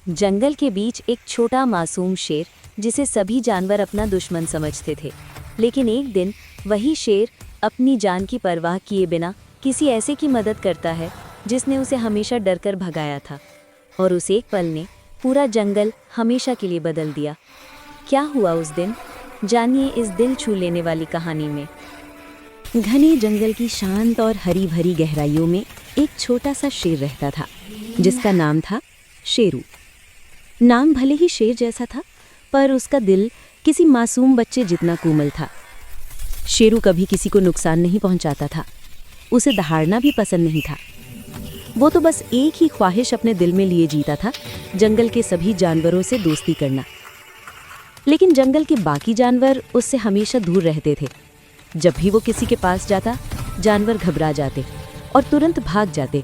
जंगल के बीच एक छोटा मासूम शेर जिसे सभी जानवर अपना दुश्मन समझते थे। लेकिन एक दिन वही शेर अपनी जान की परवाह किए बिना किसी ऐसे की मदद करता है जिसने उसे हमेशा डरकर भगाया था, और उस एक पल ने पूरा जंगल हमेशा के लिए बदल दिया। क्या हुआ उस दिन, जानिए इस दिल छू लेने वाली कहानी में। घने जंगल की शांत और हरी भरी गहराइयों में एक छोटा सा शेर रहता था जिसका नाम था शेरू। नाम भले ही शेर जैसा था, पर उसका दिल किसी मासूम बच्चे जितना कोमल था। शेरू कभी किसी को नुकसान नहीं पहुंचाता था, उसे दहाड़ना भी पसंद नहीं था। वो तो बस एक ही ख्वाहिश अपने दिल में लिए जीता था, जंगल के सभी जानवरों से दोस्ती करना। लेकिन जंगल के बाकी जानवर उससे हमेशा दूर रहते थे। जब भी वो किसी के पास जाता, जानवर घबरा जाते और तुरंत भाग जाते।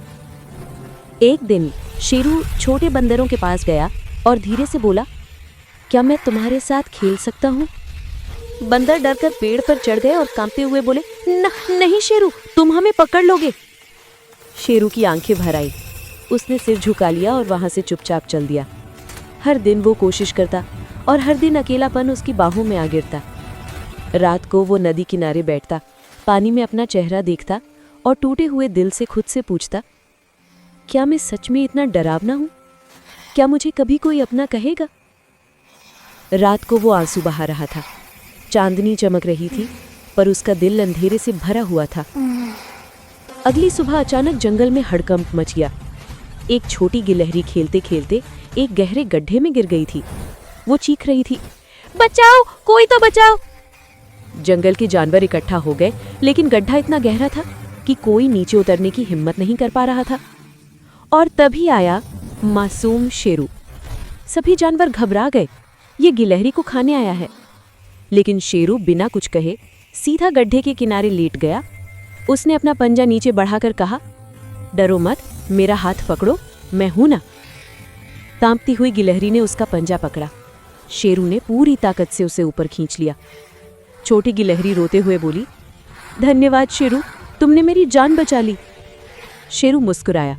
एक दिन शेरू छोटे बंदरों के पास गया और धीरे से बोला, क्या मैं तुम्हारे साथ खेल सकता हूँ? बंदर डरकर पेड़ पर चढ़ गए और कांपते हुए बोले, नहीं शेरू, तुम हमें पकड़ लोगे। शेरू की आंखें भर आई। उसने सिर झुका लिया और वहां से चुपचाप चल दिया। हर दिन वो कोशिश करता और हर दिन अकेलापन उसकी बाहों में आ गिरता। रात को वो नदी किनारे बैठता, पानी में अपना चेहरा देखता और टूटे हुए दिल से खुद से पूछता, क्या मैं सच में इतना डरावना हूँ? क्या मुझे कभी कोई अपना कहेगा? रात को वो आंसू बहा रहा था। चांदनी चमक रही थी, पर उसका दिल अंधेरे से भरा हुआ था। अगली सुबह अचानक जंगल में हड़कंप मच गया। एक छोटी गिलहरी खेलते खेलते एक गहरे गड्ढे में गिर गई थी। वो चीख रही थी, बचाओ, कोई तो बचाओ। जंगल के जानवर इकट्ठा हो गए, लेकिन गड्ढा इतना गहरा था कि कोई नीचे उतरने की हिम्मत नहीं कर पा रहा था। और तभी आया मासूम शेरू। सभी जानवर घबरा गए, ये गिलहरी को खाने आया है। लेकिन शेरू बिना कुछ कहे सीधा गड्ढे के किनारे लेट गया। उसने अपना पंजा नीचे बढ़ाकर कहा, डरो मत, मेरा हाथ पकड़ो, मैं हूं ना। कांपती हुई गिलहरी ने उसका पंजा पकड़ा। शेरू ने पूरी ताकत से उसे ऊपर खींच लिया। छोटी गिलहरी रोते हुए बोली, धन्यवाद शेरू, तुमने मेरी जान बचा ली। शेरू मुस्कुराया,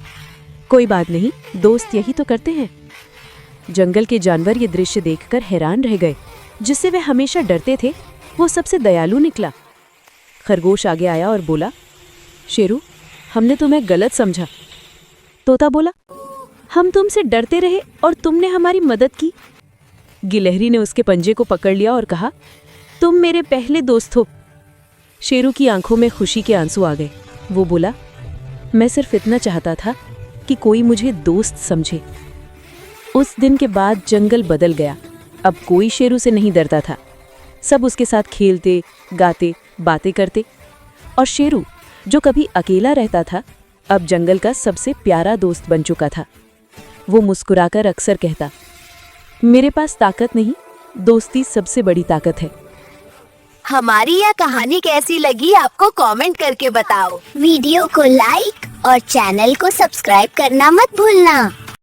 कोई बात नहीं, दोस्त यही तो करते हैं। जंगल के जानवर ये दृश्य देखकर हैरान रह गए। जिससे वे हमेशा डरते थे, वो सबसे दयालु निकला। खरगोश आगे आया और बोला, शेरू, हमने तुम्हें गलत समझा। तोता बोला, हम तुमसे डरते रहे और तुमने हमारी मदद की। गिलहरी ने उसके पंजे को पकड़ लिया और कहा, तुम मेरे पहले दोस्त हो। शेरू की आंखों में खुशी के आंसू आ गए। वो बोला, मैं सिर्फ इतना चाहता था कि कोई मुझे दोस्त समझे। उस दिन के बाद जंगल बदल गया। अब कोई शेरू से नहीं डरता था। सब उसके साथ खेलते, गाते, बातें करते। और शेरू, जो कभी अकेला रहता था, अब जंगल का सबसे प्यारा दोस्त बन चुका था। वो मुस्कुराकर अक्सर कहता, मेरे पास ताकत नहीं, दोस्ती सबसे बड़ी ताकत है। हमारी यह कहानी कैसी लगी आपको कमेंट करके बताओ। वीडियो को लाइक और चैनल को सब्सक्राइब करना मत भूलना।